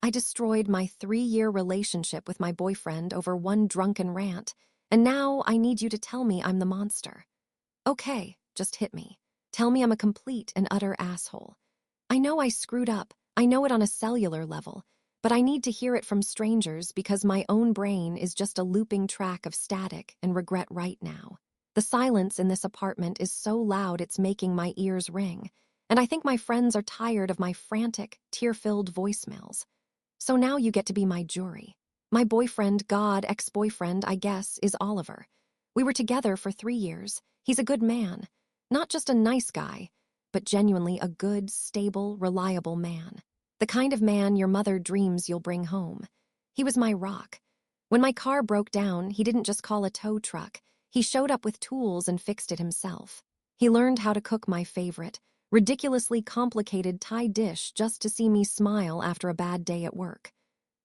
I destroyed my 3-year relationship with my boyfriend over one drunken rant, and now I need you to tell me I'm the monster. Okay, just hit me. Tell me I'm a complete and utter asshole. I know I screwed up, I know it on a cellular level, but I need to hear it from strangers because my own brain is just a looping track of static and regret right now. The silence in this apartment is so loud it's making my ears ring, and I think my friends are tired of my frantic, tear-filled voicemails. So now you get to be my jury. My boyfriend, ex-boyfriend, I guess, is Oliver. We were together for 3 years. He's a good man. Not just a nice guy, but genuinely a good, stable, reliable man. The kind of man your mother dreams you'll bring home. He was my rock. When my car broke down, he didn't just call a tow truck. He showed up with tools and fixed it himself. He learned how to cook my favorite, ridiculously complicated Thai dish just to see me smile after a bad day at work.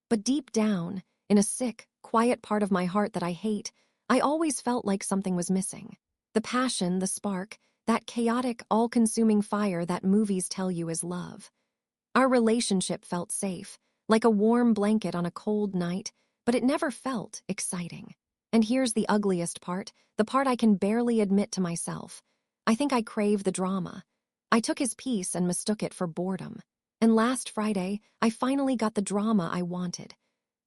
But deep down, in a sick, quiet part of my heart that I hate, I always felt like something was missing. The passion, the spark, that chaotic, all-consuming fire that movies tell you is love. Our relationship felt safe, like a warm blanket on a cold night, but it never felt exciting. And here's the ugliest part, the part I can barely admit to myself. I think I crave the drama. I took his peace and mistook it for boredom. And last Friday, I finally got the drama I wanted.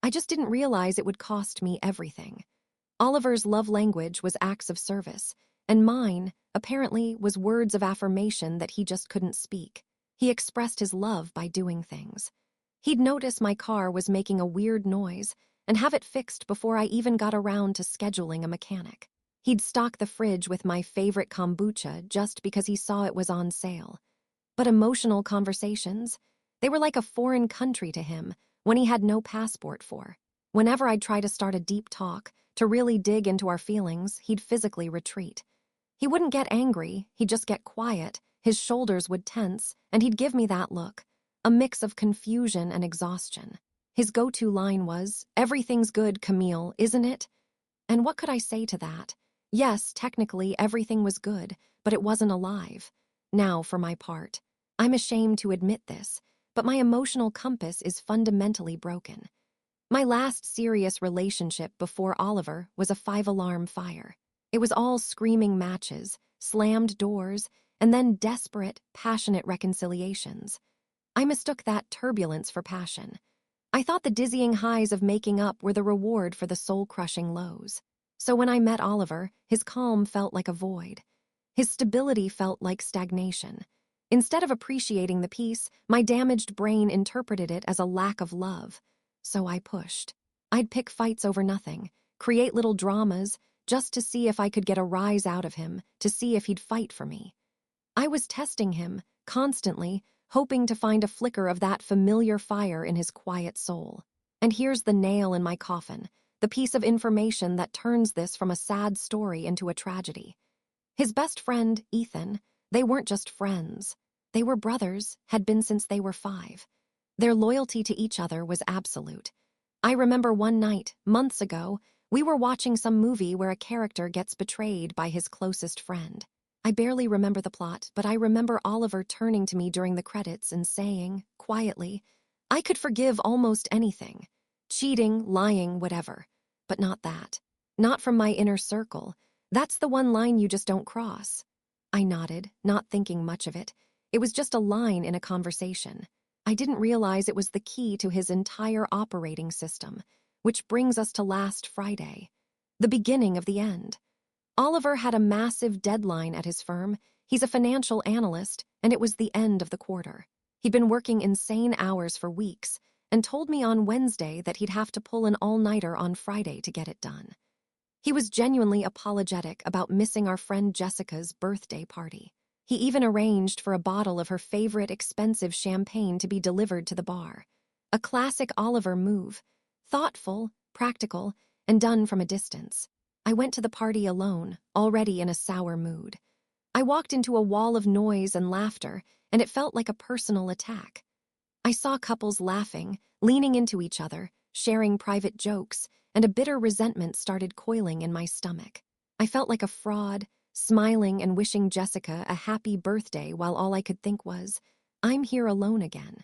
I just didn't realize it would cost me everything. Oliver's love language was acts of service, and mine, apparently, was words of affirmation that he just couldn't speak. He expressed his love by doing things. He'd notice my car was making a weird noise and have it fixed before I even got around to scheduling a mechanic. He'd stock the fridge with my favorite kombucha just because he saw it was on sale. But emotional conversations, they were like a foreign country to him, one he had no passport for. Whenever I'd try to start a deep talk, to really dig into our feelings, he'd physically retreat. He wouldn't get angry, he'd just get quiet, his shoulders would tense, and he'd give me that look, a mix of confusion and exhaustion. His go-to line was, "Everything's good, Camille, isn't it?" And what could I say to that? Yes, technically everything was good, but it wasn't alive. Now, for my part, I'm ashamed to admit this, but my emotional compass is fundamentally broken. My last serious relationship before Oliver was a 5-alarm fire. It was all screaming matches, slammed doors, and then desperate, passionate reconciliations. I mistook that turbulence for passion. I thought the dizzying highs of making up were the reward for the soul-crushing lows. So when I met Oliver, his calm felt like a void. His stability felt like stagnation. Instead of appreciating the peace, my damaged brain interpreted it as a lack of love. So I pushed. I'd pick fights over nothing, create little dramas, just to see if I could get a rise out of him, to see if he'd fight for me. I was testing him, constantly, hoping to find a flicker of that familiar fire in his quiet soul. And here's the nail in my coffin, the piece of information that turns this from a sad story into a tragedy. His best friend, Ethan, they weren't just friends. They were brothers, had been since they were 5. Their loyalty to each other was absolute. I remember one night, months ago, we were watching some movie where a character gets betrayed by his closest friend. I barely remember the plot, but I remember Oliver turning to me during the credits and saying, quietly, I could forgive almost anything. Cheating, lying, whatever. But not that. Not from my inner circle. That's the one line you just don't cross. I nodded, not thinking much of it. It was just a line in a conversation. I didn't realize it was the key to his entire operating system, which brings us to last Friday, the beginning of the end. Oliver had a massive deadline at his firm. He's a financial analyst, and it was the end of the quarter. He'd been working insane hours for weeks and told me on Wednesday that he'd have to pull an all-nighter on Friday to get it done. He was genuinely apologetic about missing our friend Jessica's birthday party. He even arranged for a bottle of her favorite expensive champagne to be delivered to the bar. A classic Oliver move, thoughtful, practical, and done from a distance. I went to the party alone, already in a sour mood. I walked into a wall of noise and laughter, and it felt like a personal attack. I saw couples laughing, leaning into each other, sharing private jokes, and a bitter resentment started coiling in my stomach. I felt like a fraud, smiling and wishing Jessica a happy birthday while all I could think was, I'm here alone again.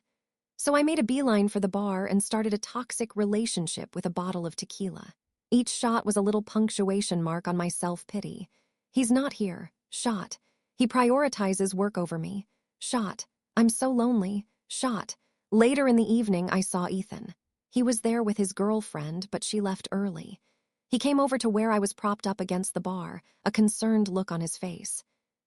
So I made a beeline for the bar and started a toxic relationship with a bottle of tequila. Each shot was a little punctuation mark on my self-pity. He's not here. Shot. He prioritizes work over me. Shot. I'm so lonely. Shot. Later in the evening, I saw Ethan. He was there with his girlfriend, but she left early. He came over to where I was propped up against the bar, a concerned look on his face.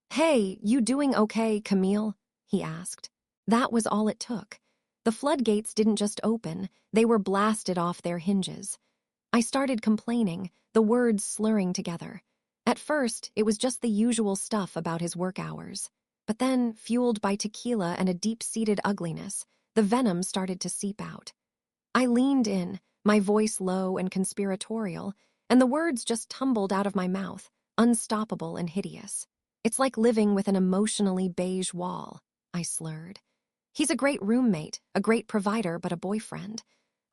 "Hey, you doing okay, Camille?" he asked. That was all it took. The floodgates didn't just open, they were blasted off their hinges. I started complaining, the words slurring together. At first, it was just the usual stuff about his work hours. But then, fueled by tequila and a deep-seated ugliness, the venom started to seep out. I leaned in, my voice low and conspiratorial, and the words just tumbled out of my mouth, unstoppable and hideous. "It's like living with an emotionally beige wall," I slurred. "He's a great roommate, a great provider, but a boyfriend.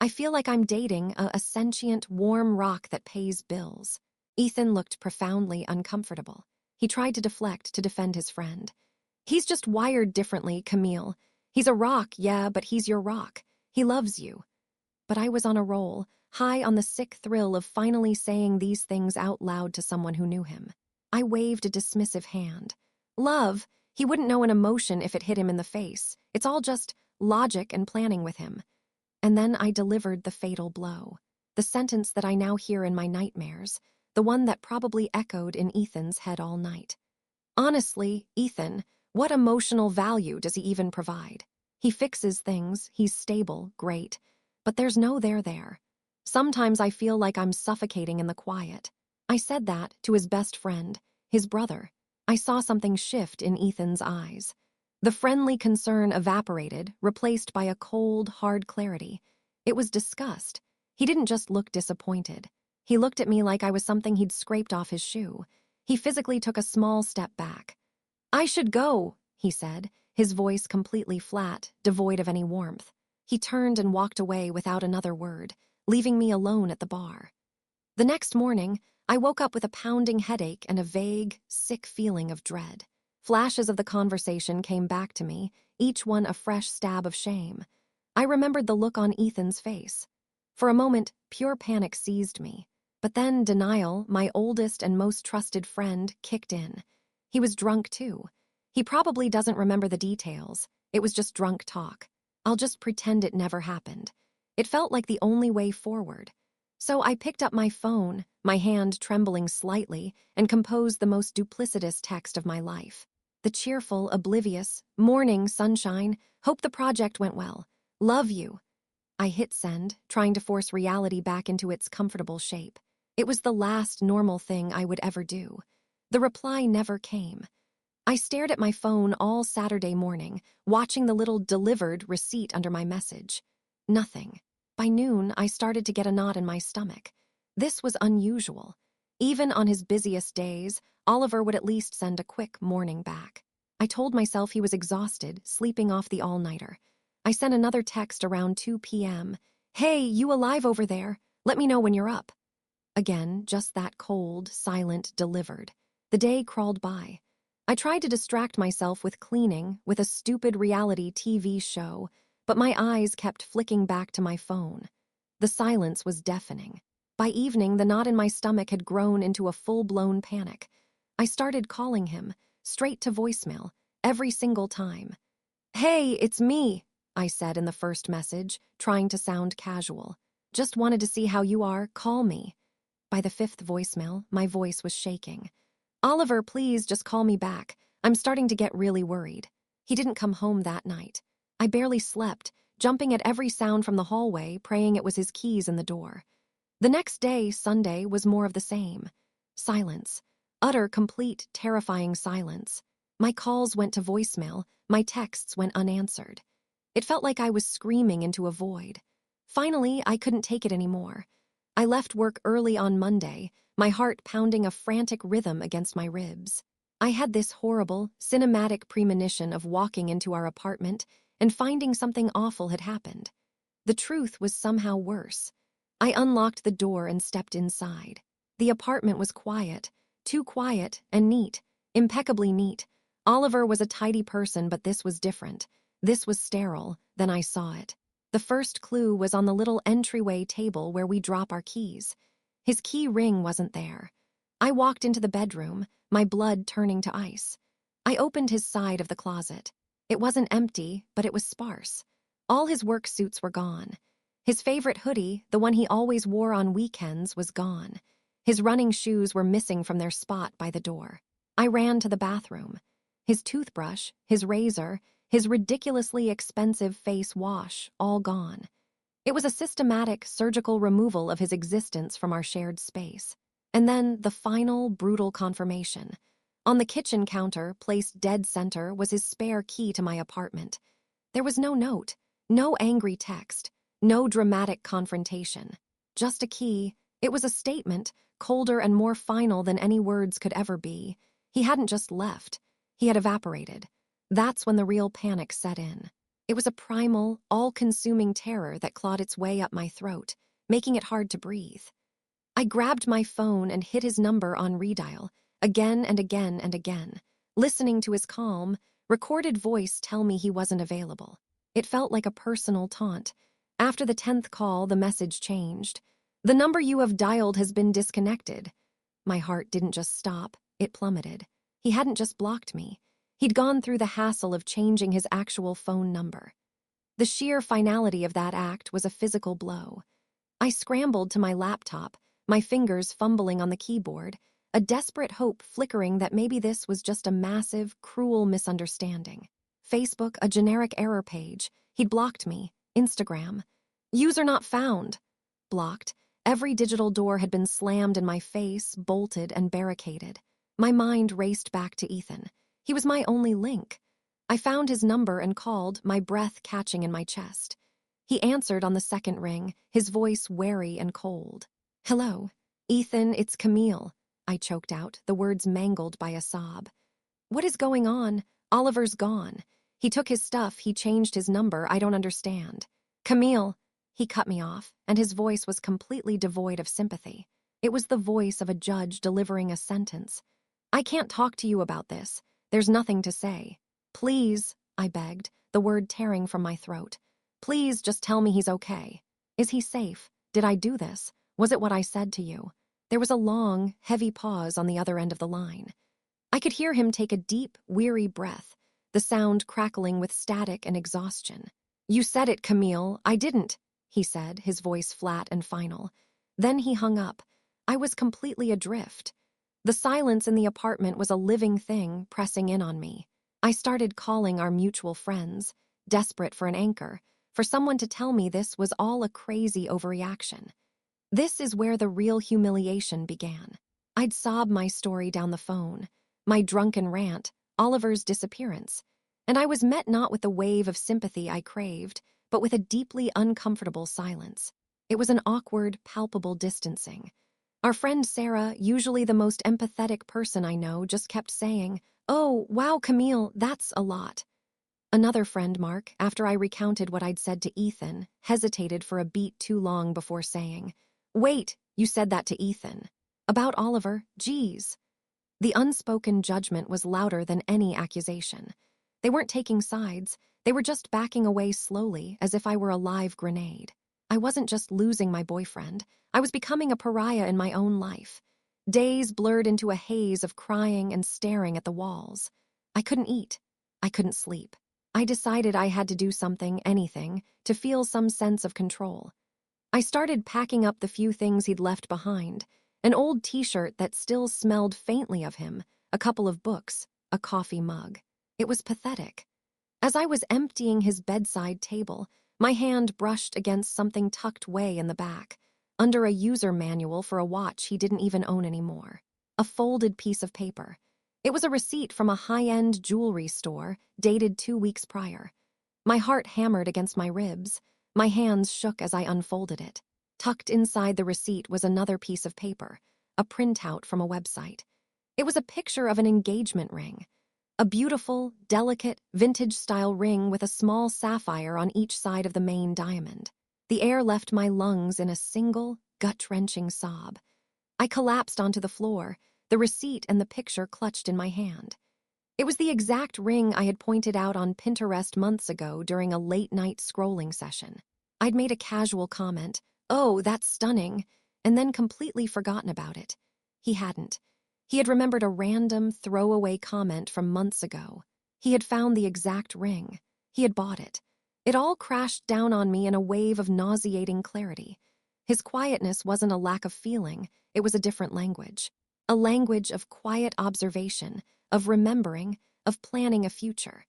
I feel like I'm dating a sentient, warm rock that pays bills." Ethan looked profoundly uncomfortable. He tried to deflect to defend his friend. "He's just wired differently, Camille. He's a rock, yeah, but he's your rock. He loves you." But I was on a roll, high on the sick thrill of finally saying these things out loud to someone who knew him. I waved a dismissive hand. "Love, he wouldn't know an emotion if it hit him in the face. It's all just logic and planning with him." And then I delivered the fatal blow. The sentence that I now hear in my nightmares, the one that probably echoed in Ethan's head all night. "Honestly, Ethan, what emotional value does he even provide? He fixes things, he's stable, great, but there's no there there. Sometimes I feel like I'm suffocating in the quiet." I said that to his best friend, his brother. I saw something shift in Ethan's eyes. The friendly concern evaporated, replaced by a cold, hard clarity. It was disgust. He didn't just look disappointed. He looked at me like I was something he'd scraped off his shoe. He physically took a small step back. "I should go," he said, his voice completely flat, devoid of any warmth. He turned and walked away without another word, leaving me alone at the bar. The next morning, I woke up with a pounding headache and a vague, sick feeling of dread. Flashes of the conversation came back to me, each one a fresh stab of shame. I remembered the look on Ethan's face. For a moment, pure panic seized me. But then denial, my oldest and most trusted friend, kicked in. He was drunk too. He probably doesn't remember the details. It was just drunk talk. I'll just pretend it never happened. It felt like the only way forward. So I picked up my phone, my hand trembling slightly, and composed the most duplicitous text of my life. The cheerful, oblivious, "Morning, sunshine. Hope the project went well. Love you." I hit send, trying to force reality back into its comfortable shape. It was the last normal thing I would ever do. The reply never came. I stared at my phone all Saturday morning, watching the little "delivered" receipt under my message. Nothing. By noon, I started to get a knot in my stomach. This was unusual. Even on his busiest days, Oliver would at least send a quick morning back. I told myself he was exhausted, sleeping off the all-nighter. I sent another text around 2 p.m. "Hey, you alive over there? Let me know when you're up." Again, just that cold, silent "delivered." The day crawled by. I tried to distract myself with cleaning, with a stupid reality TV show, but my eyes kept flicking back to my phone. The silence was deafening. By evening, the knot in my stomach had grown into a full-blown panic. I started calling him, straight to voicemail, every single time. "Hey, it's me," I said in the first message, trying to sound casual. "Just wanted to see how you are, call me." By the fifth voicemail, my voice was shaking. "Oliver, please just call me back. I'm starting to get really worried." He didn't come home that night. I barely slept, jumping at every sound from the hallway, praying it was his keys in the door. The next day, Sunday, was more of the same. Silence. Utter, complete, terrifying silence. My calls went to voicemail, my texts went unanswered. It felt like I was screaming into a void. Finally, I couldn't take it anymore. I left work early on Monday, my heart pounding a frantic rhythm against my ribs. I had this horrible, cinematic premonition of walking into our apartment and finding something awful had happened. The truth was somehow worse. I unlocked the door and stepped inside. The apartment was quiet, too quiet and neat, impeccably neat. Oliver was a tidy person, but this was different. This was sterile, then I saw it. The first clue was on the little entryway table where we drop our keys. His key ring wasn't there. I walked into the bedroom, my blood turning to ice. I opened his side of the closet. It wasn't empty, but it was sparse. All his work suits were gone. His favorite hoodie, the one he always wore on weekends, was gone. His running shoes were missing from their spot by the door. I ran to the bathroom. His toothbrush, his razor, his ridiculously expensive face wash, all gone. It was a systematic, surgical removal of his existence from our shared space. And then the final, brutal confirmation. On the kitchen counter, placed dead center, was his spare key to my apartment. There was no note, no angry text, no dramatic confrontation. Just a key. It was a statement, colder and more final than any words could ever be. He hadn't just left. He had evaporated. That's when the real panic set in. It was a primal, all-consuming terror that clawed its way up my throat, making it hard to breathe. I grabbed my phone and hit his number on redial, again and again and again, listening to his calm, recorded voice tell me he wasn't available. It felt like a personal taunt. After the 10th call, the message changed. "The number you have dialed has been disconnected." My heart didn't just stop, it plummeted. He hadn't just blocked me. He'd gone through the hassle of changing his actual phone number. The sheer finality of that act was a physical blow. I scrambled to my laptop, my fingers fumbling on the keyboard, a desperate hope flickering that maybe this was just a massive, cruel misunderstanding. Facebook, a generic error page. He'd blocked me. Instagram. "User not found." Blocked. Every digital door had been slammed in my face, bolted and barricaded. My mind raced back to Ethan. He was my only link. I found his number and called, my breath catching in my chest. He answered on the second ring, his voice wary and cold. "Hello, Ethan, it's Camille," I choked out, the words mangled by a sob. "What is going on? Oliver's gone. He took his stuff, he changed his number, I don't understand." "Camille," he cut me off, and his voice was completely devoid of sympathy. It was the voice of a judge delivering a sentence. "I can't talk to you about this. There's nothing to say." "Please," I begged, the word tearing from my throat. "Please just tell me he's okay. Is he safe? Did I do this? Was it what I said to you?" There was a long, heavy pause on the other end of the line. I could hear him take a deep, weary breath, the sound crackling with static and exhaustion. "You said it, Camille. I didn't," he said, his voice flat and final. Then he hung up. I was completely adrift. The silence in the apartment was a living thing pressing in on me. I started calling our mutual friends, desperate for an anchor, for someone to tell me this was all a crazy overreaction. This is where the real humiliation began. I'd sob my story down the phone, my drunken rant, Oliver's disappearance, and I was met not with the wave of sympathy I craved, but with a deeply uncomfortable silence. It was an awkward, palpable distancing. Our friend Sarah, usually the most empathetic person I know, just kept saying, "Oh, wow, Camille, that's a lot." Another friend, Mark, after I recounted what I'd said to Ethan, hesitated for a beat too long before saying, "Wait, you said that to Ethan. About Oliver, geez." The unspoken judgment was louder than any accusation. They weren't taking sides, they were just backing away slowly, as if I were a live grenade. I wasn't just losing my boyfriend, I was becoming a pariah in my own life. Days blurred into a haze of crying and staring at the walls. I couldn't eat. I couldn't sleep. I decided I had to do something, anything, to feel some sense of control. I started packing up the few things he'd left behind, an old t-shirt that still smelled faintly of him, a couple of books, a coffee mug. It was pathetic. As I was emptying his bedside table, my hand brushed against something tucked way in the back, under a user manual for a watch he didn't even own anymore. A folded piece of paper. It was a receipt from a high-end jewelry store, dated 2 weeks prior. My heart hammered against my ribs. My hands shook as I unfolded it. Tucked inside the receipt was another piece of paper, a printout from a website. It was a picture of an engagement ring. A beautiful, delicate, vintage-style ring with a small sapphire on each side of the main diamond. The air left my lungs in a single, gut-wrenching sob. I collapsed onto the floor, the receipt and the picture clutched in my hand. It was the exact ring I had pointed out on Pinterest months ago during a late-night scrolling session. I'd made a casual comment, "Oh, that's stunning," and then completely forgotten about it. He hadn't. He had remembered a random, throwaway comment from months ago. He had found the exact ring. He had bought it. It all crashed down on me in a wave of nauseating clarity. His quietness wasn't a lack of feeling, it was a different language. A language of quiet observation, of remembering, of planning a future.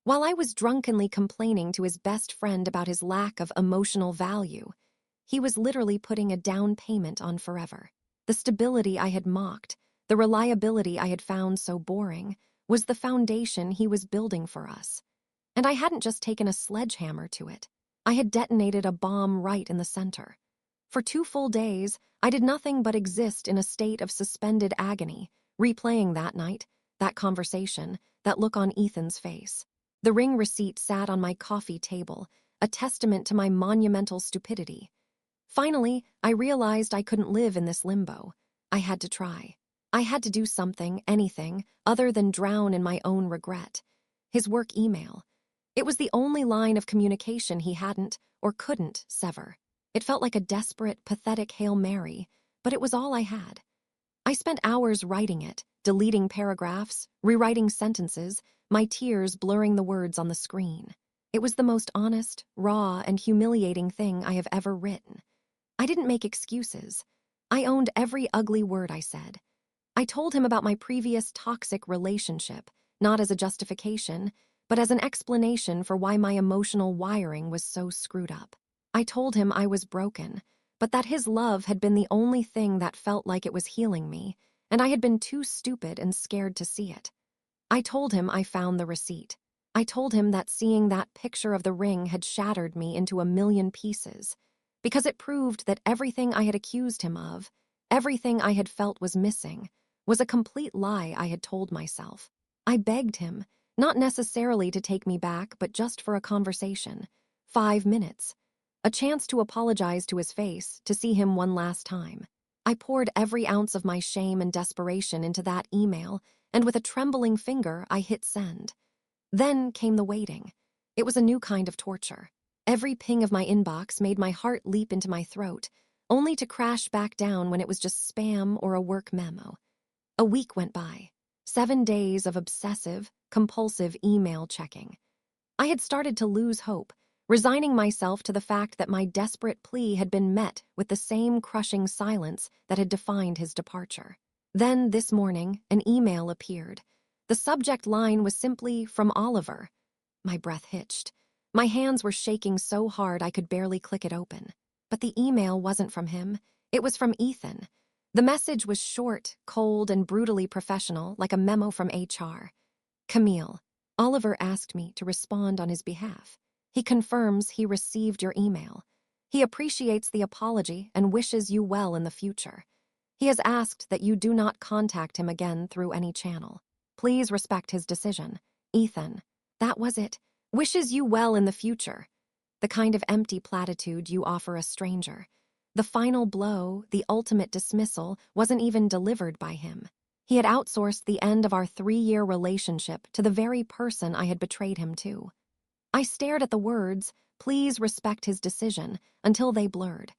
While I was drunkenly complaining to his best friend about his lack of emotional value, he was literally putting a down payment on forever. The stability I had mocked, the reliability I had found so boring, was the foundation he was building for us. And I hadn't just taken a sledgehammer to it. I had detonated a bomb right in the center. For 2 full days, I did nothing but exist in a state of suspended agony, replaying that night, that conversation, that look on Ethan's face. The ring receipt sat on my coffee table, a testament to my monumental stupidity. Finally, I realized I couldn't live in this limbo. I had to try. I had to do something, anything, other than drown in my own regret. His work email. It was the only line of communication he hadn't, or couldn't, sever. It felt like a desperate, pathetic Hail Mary, but it was all I had. I spent hours writing it, deleting paragraphs, rewriting sentences, my tears blurring the words on the screen. It was the most honest, raw, and humiliating thing I have ever written. I didn't make excuses. I owned every ugly word I said. I told him about my previous toxic relationship, not as a justification, but as an explanation for why my emotional wiring was so screwed up. I told him I was broken, but that his love had been the only thing that felt like it was healing me, and I had been too stupid and scared to see it. I told him I found the receipt. I told him that seeing that picture of the ring had shattered me into a million pieces, because it proved that everything I had accused him of, everything I had felt was missing, was a complete lie I had told myself. I begged him, not necessarily to take me back, but just for a conversation. 5 minutes. A chance to apologize to his face, to see him one last time. I poured every ounce of my shame and desperation into that email, and with a trembling finger, I hit send. Then came the waiting. It was a new kind of torture. Every ping of my inbox made my heart leap into my throat, only to crash back down when it was just spam or a work memo. A week went by. 7 days of obsessive, compulsive email checking. I had started to lose hope, resigning myself to the fact that my desperate plea had been met with the same crushing silence that had defined his departure. Then, this morning, an email appeared. The subject line was simply, "From Oliver." My breath hitched. My hands were shaking so hard I could barely click it open. But the email wasn't from him. It was from Ethan. The message was short, cold, and brutally professional, like a memo from HR. "Camille, Oliver asked me to respond on his behalf. He confirms he received your email. He appreciates the apology and wishes you well in the future. He has asked that you do not contact him again through any channel. Please respect his decision. Ethan." That was it. Wishes you well in the future. The kind of empty platitude you offer a stranger. The final blow, the ultimate dismissal, wasn't even delivered by him. He had outsourced the end of our 3-year relationship to the very person I had betrayed him to. I stared at the words, "Please respect his decision," until they blurred.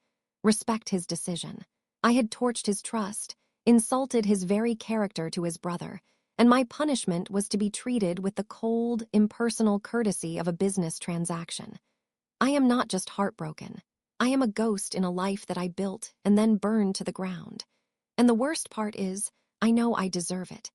Respect his decision. I had torched his trust, insulted his very character to his brother, and my punishment was to be treated with the cold, impersonal courtesy of a business transaction. I am not just heartbroken. I am a ghost in a life that I built and then burned to the ground. And the worst part is, I know I deserve it.